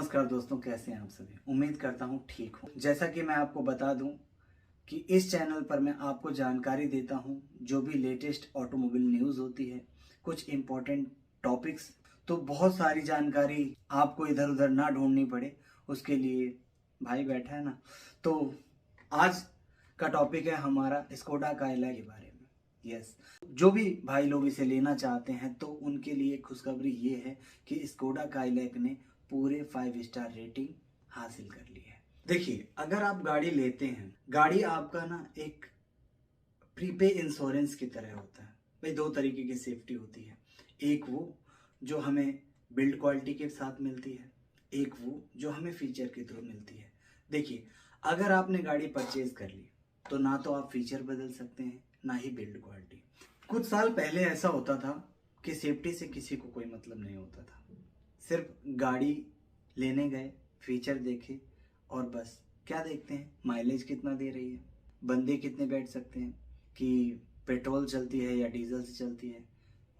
नमस्कार दोस्तों, कैसे हैं आप सभी। उम्मीद करता हूँ ठीक हूँ। जैसा कि मैं आपको बता दूं कि इस चैनल पर मैं आपको जानकारी देता हूँ जो भी लेटेस्ट ऑटोमोबाइल न्यूज़ होती है, कुछ इम्पोर्टेंट टॉपिक्स। तो बहुत सारी जानकारी आपको इधर उधर ना ढूंढनी पड़े, उसके लिए भाई बैठा है ना। तो आज का टॉपिक है हमारा स्कोडा काइलैक के बारे में। यस, जो भी भाई लोग इसे लेना चाहते हैं तो उनके लिए खुशखबरी ये है कि स्कोडा काइलैक ने पूरे 5 स्टार रेटिंग हासिल कर ली है। देखिए, अगर आप गाड़ी लेते हैं, गाड़ी आपका ना एक प्रीपे इंश्योरेंस की तरह होता है। भाई दो तरीके की सेफ्टी होती है, एक वो जो हमें बिल्ड क्वालिटी के साथ मिलती है, एक वो जो हमें फीचर के थ्रू मिलती है। देखिए, अगर आपने गाड़ी परचेज कर ली तो ना तो आप फीचर बदल सकते हैं, ना ही बिल्ड क्वालिटी। कुछ साल पहले ऐसा होता था कि सेफ्टी से किसी को कोई मतलब नहीं होता था। सिर्फ गाड़ी लेने गए, फीचर देखे और बस। क्या देखते हैं? माइलेज कितना दे रही है, बंदे कितने बैठ सकते हैं, कि पेट्रोल चलती है या डीजल से चलती है,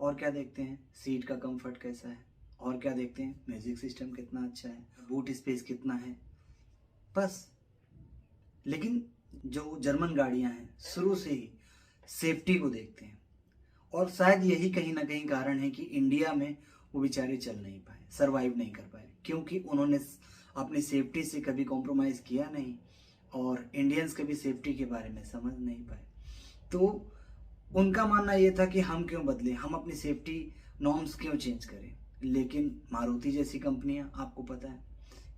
और क्या देखते हैं सीट का कंफर्ट कैसा है, और क्या देखते हैं म्यूजिक सिस्टम कितना अच्छा है, बूट स्पेस कितना है, बस। लेकिन जो जर्मन गाड़ियां हैं शुरू से ही सेफ्टी को देखते हैं, और शायद यही कहीं ना कहीं कारण है कि इंडिया में वो बेचारे चल नहीं पाए, सरवाइव नहीं कर पाए, क्योंकि उन्होंने अपनी सेफ्टी से कभी कॉम्प्रोमाइज़ किया नहीं और इंडियंस कभी सेफ्टी के बारे में समझ नहीं पाए। तो उनका मानना ये था कि हम क्यों बदलें, हम अपनी सेफ्टी नॉर्म्स क्यों चेंज करें। लेकिन मारुति जैसी कंपनियां, आपको पता है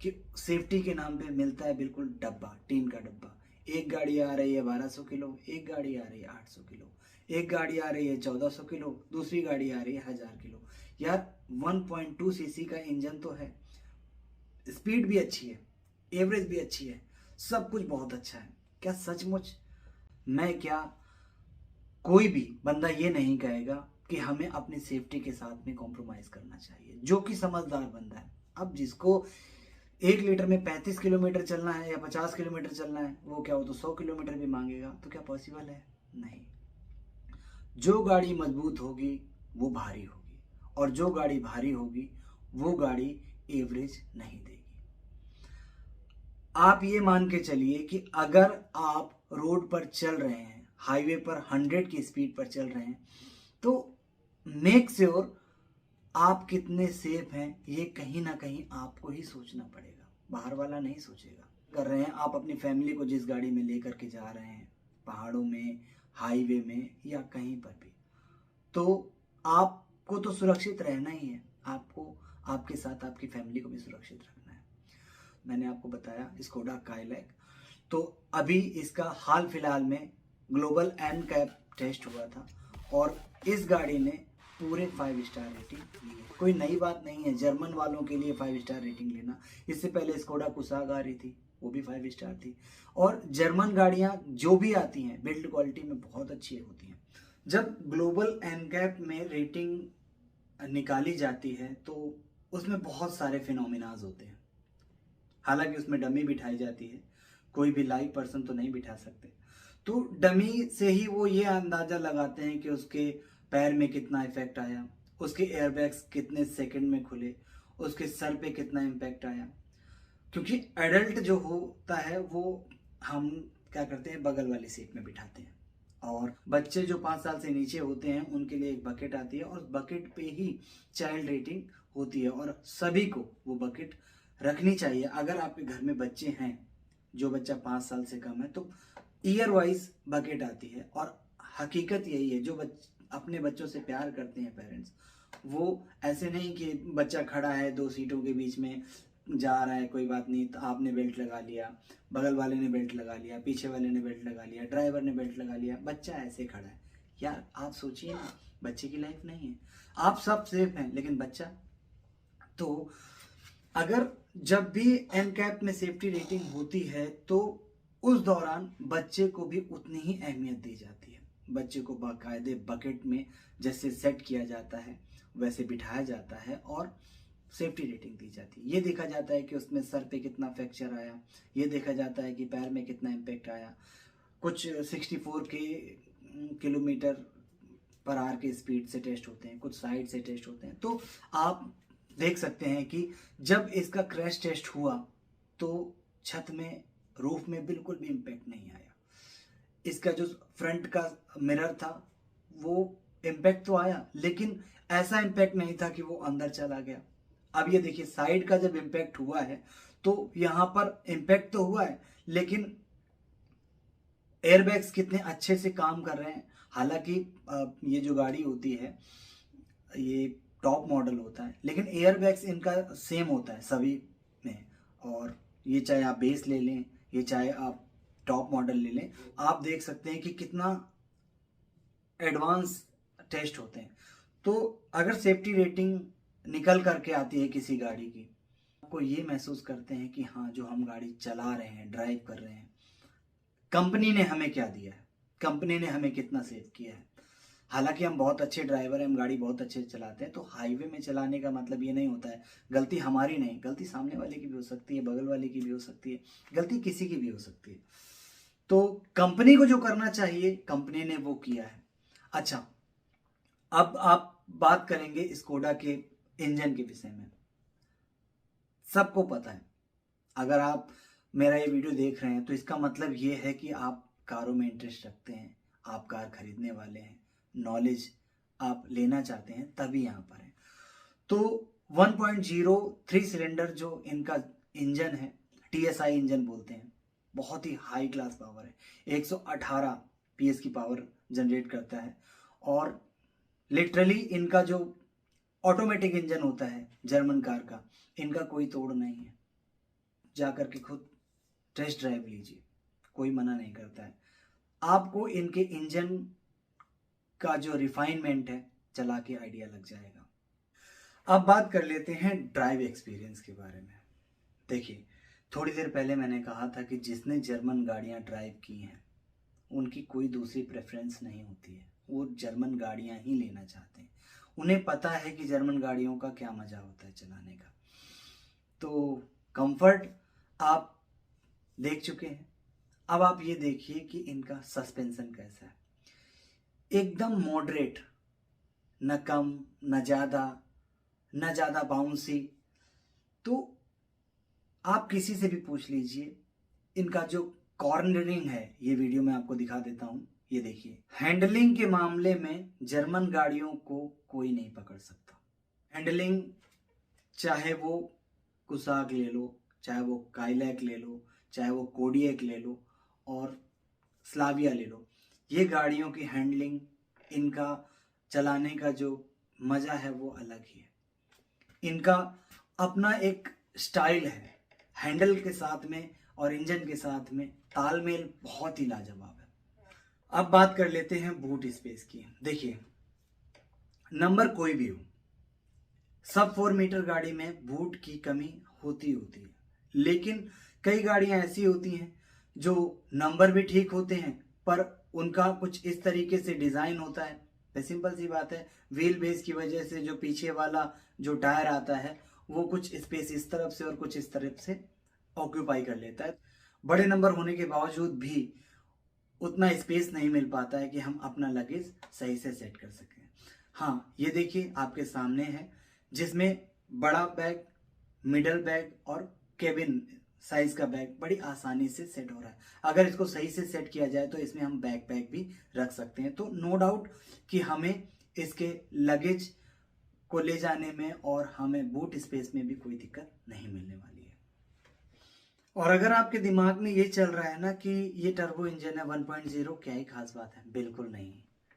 कि सेफ्टी के नाम पे मिलता है बिल्कुल डब्बा, टीन का डब्बा। एक गाड़ी आ रही है 1200 किलो, एक गाड़ी आ रही है 800 किलो, एक गाड़ी आ रही है 1400 किलो, दूसरी गाड़ी आ रही है 1000 किलो। यार 1.2 सीसी का इंजन तो है, स्पीड भी अच्छी है, एवरेज भी अच्छी है, सब कुछ बहुत अच्छा है। क्या सचमुच मैं क्या कोई भी बंदा ये नहीं कहेगा कि हमें अपनी सेफ्टी के साथ में कॉम्प्रोमाइज करना चाहिए, जो कि समझदार बंदा है। अब जिसको 1 लीटर में 35 किलोमीटर चलना है या 50 किलोमीटर चलना है, वो क्या, वो तो 100 किलोमीटर भी मांगेगा। तो क्या पॉसिबल है? नहीं। जो गाड़ी मजबूत होगी वो भारी होगी, और जो गाड़ी भारी होगी वो गाड़ी एवरेज नहीं देगी। आप ये मान के चलिए कि अगर आप रोड पर चल रहे हैं, हाईवे पर 100 की स्पीड पर चल रहे हैं, तो मेक श्योर आप कितने सेफ हैं ये कहीं ना कहीं आपको ही सोचना पड़ेगा, बाहर वाला नहीं सोचेगा। कर रहे हैं आप अपनी फैमिली को जिस गाड़ी में लेकर के जा रहे हैं, पहाड़ों में, हाईवे में या कहीं पर भी, तो आपको तो सुरक्षित रहना ही है। आपको आपके साथ आपकी फैमिली को भी सुरक्षित रखना है। मैंने आपको बताया स्कोडा काइलैक, तो अभी इसका हाल फिलहाल में ग्लोबल एन कैप टेस्ट हुआ था और इस गाड़ी ने पूरे 5 स्टार रेटिंग ली है। कोई नई बात नहीं है जर्मन वालों के लिए 5 स्टार रेटिंग लेना। इससे पहले स्कोडा कुसाग आ रही थी, वो भी 5 स्टार थी। और जर्मन गाड़ियां जो भी आती हैं बिल्ड क्वालिटी में बहुत अच्छी होती हैं। जब ग्लोबल एनकैप में रेटिंग निकाली जाती है तो उसमें बहुत सारे फिनोमिनाज होते हैं। हालांकि उसमें डमी बिठाई जाती है, कोई भी लाइव पर्सन तो नहीं बिठा सकते। तो डमी से ही वो ये अंदाजा लगाते हैं कि उसके पैर में कितना इफेक्ट आया, उसके एयरबैग्स कितने सेकंड में खुले, उसके सर पे कितना इम्पैक्ट आया। क्योंकि एडल्ट जो होता है वो हम क्या करते हैं, बगल वाली सीट में बिठाते हैं, और बच्चे जो 5 साल से नीचे होते हैं उनके लिए एक बकेट आती है, और बकेट पे ही चाइल्ड रेटिंग होती है, और सभी को वो बकेट रखनी चाहिए। अगर आपके घर में बच्चे हैं, जो बच्चा 5 साल से कम है, तो ईयर वाइज बकेट आती है। और हकीकत यही है, जो अपने बच्चों से प्यार करते हैं पेरेंट्स, वो ऐसे नहीं कि बच्चा खड़ा है 2 सीटों के बीच में, जा रहा है कोई बात नहीं, तो आपने बेल्ट लगा लिया, बगल वाले ने बेल्ट लगा लिया, पीछे वाले ने बेल्ट लगा लिया, ड्राइवर ने बेल्ट लगा लिया, बच्चा ऐसे खड़ा है। यार आप सोचिए ना, बच्चे की लाइफ नहीं है, आप सब सेफ हैं लेकिन बच्चा। तो अगर जब भी एनकैप में सेफ्टी रेटिंग होती है तो उस दौरान बच्चे को भी उतनी ही अहमियत दी जाती है। बच्चे को बाकायदे बकेट में जैसे सेट किया जाता है वैसे बिठाया जाता है और सेफ्टी रेटिंग दी जाती है। ये देखा जाता है कि उसमें सर पे कितना फ्रैक्चर आया, ये देखा जाता है कि पैर में कितना इम्पेक्ट आया। कुछ 64 के किलोमीटर पर आवर के स्पीड से टेस्ट होते हैं, कुछ साइड से टेस्ट होते हैं। तो आप देख सकते हैं कि जब इसका क्रैश टेस्ट हुआ तो छत में, रूफ में बिल्कुल भी इम्पैक्ट नहीं आया। इसका जो फ्रंट का मिरर था वो इम्पैक्ट तो आया, लेकिन ऐसा इम्पैक्ट नहीं था कि वो अंदर चला गया। अब ये देखिए साइड का जब इम्पैक्ट हुआ है तो यहाँ पर इम्पैक्ट तो हुआ है, लेकिन एयरबैग्स कितने अच्छे से काम कर रहे हैं। हालांकि ये जो गाड़ी होती है ये टॉप मॉडल होता है, लेकिन एयरबैग्स इनका सेम होता है सभी में। और ये चाहे आप बेस ले लें, ये चाहे आप टॉप मॉडल ले लें, आप देख सकते हैं कि कितना एडवांस टेस्ट होते हैं। तो अगर सेफ्टी रेटिंग निकल करके आती है किसी गाड़ी की, आपको ये महसूस करते हैं कि हाँ, जो हम गाड़ी चला रहे हैं, ड्राइव कर रहे हैं, कंपनी ने हमें क्या दिया है, कंपनी ने हमें कितना सेव किया है। हालांकि हम बहुत अच्छे ड्राइवर हैं, हम गाड़ी बहुत अच्छे से चलाते हैं, तो हाईवे में चलाने का मतलब ये नहीं होता है गलती हमारी नहीं, गलती सामने वाले की भी हो सकती है, बगल वाले की भी हो सकती है, गलती किसी की भी हो सकती है। तो कंपनी को जो करना चाहिए कंपनी ने वो किया है। अच्छा, अब आप बात करेंगे स्कोडा के इंजन के विषय में। सबको पता है, अगर आप मेरा ये वीडियो देख रहे हैं तो इसका मतलब ये है कि आप कारों में इंटरेस्ट रखते हैं, आप कार खरीदने वाले हैं, नॉलेज आप लेना चाहते हैं, तभी यहाँ पर है। तो 1.0 3 सिलेंडर जो इनका इंजन है, TSI इंजन बोलते हैं, बहुत ही हाई क्लास पावर है, 118 PS की पावर जनरेट करता है। और लिटरली इनका जो ऑटोमेटिक इंजन होता है जर्मन कार का, इनका कोई तोड़ नहीं है। जाकर के खुद टेस्ट ड्राइव लीजिए, कोई मना नहीं करता है। आपको इनके इंजन का जो रिफाइनमेंट है चला के आइडिया लग जाएगा। अब बात कर लेते हैं ड्राइव एक्सपीरियंस के बारे में। देखिए, थोड़ी देर पहले मैंने कहा था कि जिसने जर्मन गाड़ियां ड्राइव की हैं उनकी कोई दूसरी प्रेफरेंस नहीं होती है, वो जर्मन गाड़ियां ही लेना चाहते हैं। उन्हें पता है कि जर्मन गाड़ियों का क्या मजा होता है चलाने का। तो कंफर्ट आप देख चुके हैं, अब आप ये देखिए कि इनका सस्पेंशन कैसा है। एकदम मॉडरेट, न कम न ज़्यादा बाउंसी। तो आप किसी से भी पूछ लीजिए, इनका जो कॉर्नरिंग है, ये वीडियो में आपको दिखा देता हूँ, ये देखिए। हैंडलिंग के मामले में जर्मन गाड़ियों को कोई नहीं पकड़ सकता। हैंडलिंग चाहे वो कुसाग ले लो, चाहे वो काइलैक ले लो, चाहे वो कोडियक ले लो और स्लाविया ले लो, ये गाड़ियों की हैंडलिंग, इनका चलाने का जो मज़ा है वो अलग ही है। इनका अपना एक स्टाइल है, हैंडल के साथ में और इंजन के साथ में तालमेल बहुत ही लाजवाब है। अब बात कर लेते हैं बूट स्पेस की। देखिए, नंबर कोई भी हो, सब 4 मीटर गाड़ी में बूट की कमी होती है, लेकिन कई गाड़ियां ऐसी होती हैं जो नंबर भी ठीक होते हैं पर उनका कुछ इस तरीके से डिज़ाइन होता है। सिंपल सी बात है, व्हील बेस की वजह से जो पीछे वाला जो टायर आता है वो कुछ स्पेस इस तरफ से और कुछ इस तरफ से ऑक्यूपाई कर लेता है। बड़े नंबर होने के बावजूद भी उतना स्पेस नहीं मिल पाता है कि हम अपना लगेज सही से सेट कर सकें। हाँ, ये देखिए आपके सामने है, जिसमें बड़ा बैग, मिडल बैग और केबिन साइज का बैग बड़ी आसानी से सेट हो रहा है। अगर इसको सही से सेट किया जाए तो इसमें हम बैक पैक भी रख सकते हैं। तो नो डाउट कि हमें इसके लगेज को ले जाने में और हमें बूट स्पेस में भी कोई दिक्कत नहीं मिलने वाली है। और अगर आपके दिमाग में ये चल रहा है ना कि ये टर्बो इंजन है 1.0, क्या ही खास बात है, बिल्कुल नहीं।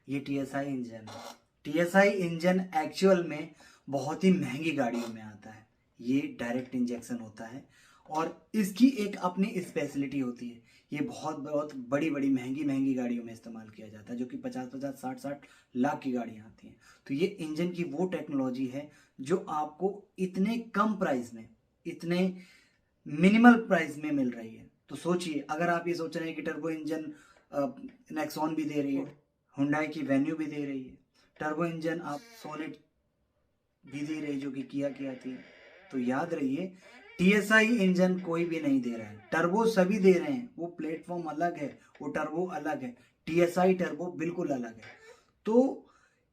ये TSI इंजन है। TSI इंजन एक्चुअल में बहुत ही महंगी गाड़ियों में आता है। ये डायरेक्ट इंजेक्शन होता है और इसकी एक अपनी स्पेशलिटी होती है। ये बहुत बड़ी महंगी गाड़ियों में इस्तेमाल किया जाता है, जो कि 50-50 60-60 लाख की गाड़ियाँ आती हैं। तो ये इंजन की वो टेक्नोलॉजी है जो आपको इतने कम प्राइस में, इतने मिनिमल प्राइस में मिल रही है। तो सोचिए, अगर आप ये सोच रहे हैं कि टर्बो इंजन नेक्सॉन भी दे रही है, हुंडई की वेन्यू भी दे रही है, टर्बो इंजन आप सोनेट भी दे रही है जो कि किया आती है, तो याद रहिए TSI इंजन कोई भी नहीं दे रहा है। टर्बो सभी दे रहे हैं, वो प्लेटफॉर्म अलग है, वो टर्बो अलग है, TSI टर्बो बिल्कुल अलग है। तो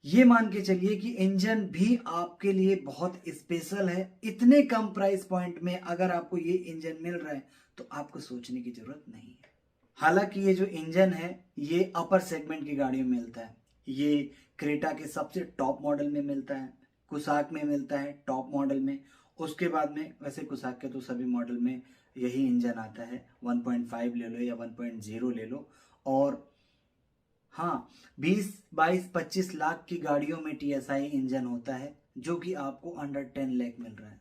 ये मान के चलिए कि इंजन भी आपके लिए बहुत स्पेशल है। इतने कम प्राइस पॉइंट में अगर आपको ये इंजन मिल रहा है तो आपको सोचने की जरूरत नहीं है। हालांकि ये जो इंजन है ये अपर सेगमेंट की गाड़ियों में मिलता है। ये क्रेटा के सबसे टॉप मॉडल में मिलता है, कुसाक में मिलता है टॉप मॉडल में। उसके बाद में वैसे कुसाक के तो सभी मॉडल में यही इंजन आता है, 1.5 ले लो या 1.0 ले लो। और हाँ, 20, 22, 25 लाख की गाड़ियों में TSI इंजन होता है जो कि आपको अंडर 10 लाख मिल रहा है।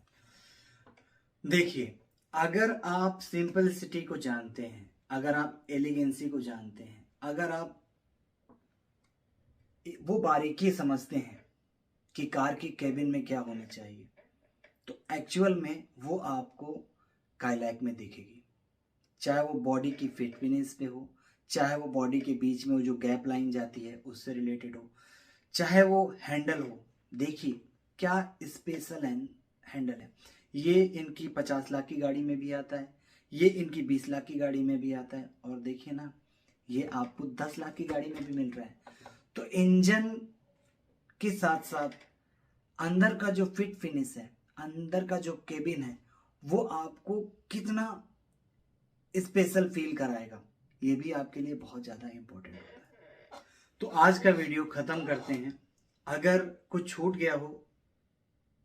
देखिए, अगर आप सिंपलिसिटी को जानते हैं, अगर आप एलिगेंसी को जानते हैं, अगर आप वो बारीकी समझते हैं कि कार की केबिन में क्या होना चाहिए, तो एक्चुअल में वो आपको काइलैक में दिखेगी। चाहे वो बॉडी की फिट फिनिश पे हो, चाहे वो बॉडी के बीच में वो जो गैप लाइन जाती है उससे रिलेटेड हो, चाहे वो हैंडल हो। देखिए क्या स्पेशल हैंडल है। ये इनकी 50 लाख की गाड़ी में भी आता है, ये इनकी 20 लाख की गाड़ी में भी आता है, और देखिए ना ये आपको 10 लाख की गाड़ी में भी मिल रहा है। तो इंजन के साथ साथ अंदर का जो फिट फिनिश है, अंदर का जो केबिन है, वो आपको कितना स्पेशल फील कराएगा, ये भी आपके लिए बहुत ज़्यादा इंपॉर्टेंट होता है। तो आज का वीडियो ख़त्म करते हैं। अगर कुछ छूट गया हो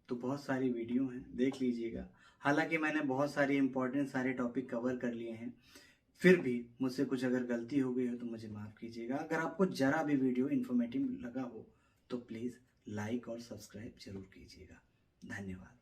तो बहुत सारी वीडियो हैं, देख लीजिएगा। हालांकि मैंने बहुत सारे इंपॉर्टेंट सारे टॉपिक कवर कर लिए हैं, फिर भी मुझसे कुछ अगर गलती हो गई हो तो मुझे माफ़ कीजिएगा। अगर आपको ज़रा भी वीडियो इन्फॉर्मेटिव लगा हो तो प्लीज़ लाइक और सब्सक्राइब जरूर कीजिएगा। धन्यवाद।